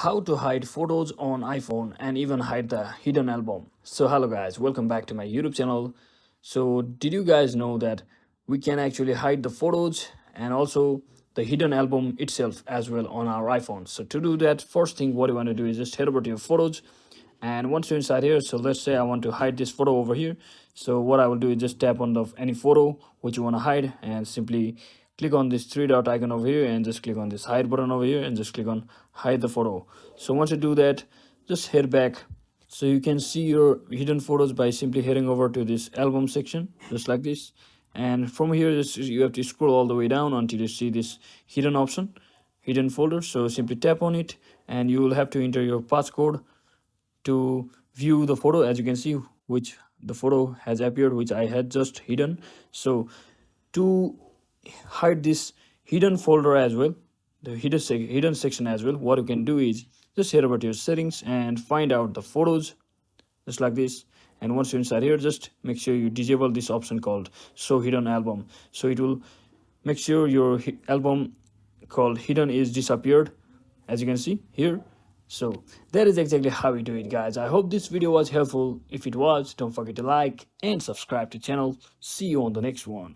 How to hide photos on iPhone and even hide the hidden album. So hello guys, welcome back to my YouTube channel. So did you guys know that we can actually hide the photos and also the hidden album itself as well on our iPhone? So to do that, first thing what you want to do is just head over to your photos, and once you're inside here, so let's say I want to hide this photo over here. So what I will do is just tap on the any photo which you want to hide and simply click on this three dot icon over here and just click on this hide button over here and just click on hide the photo. So once you do that, just head back. So you can see your hidden photos by simply heading over to this album section just like this, and from here just you have to scroll all the way down until you see this hidden option, hidden folder. So simply tap on it and you will have to enter your passcode to view the photo. As you can see, which the photo has appeared which I had just hidden. So to hide this hidden folder as well, the hidden section as well, what you can do is just head over to your settings and find out the photos just like this. And once you're inside here, just make sure you disable this option called show hidden album, so it will make sure your album called hidden is disappeared, as you can see here. So that is exactly how we do it, guys. I hope this video was helpful. If it was, don't forget to like and subscribe to the channel. See you on the next one.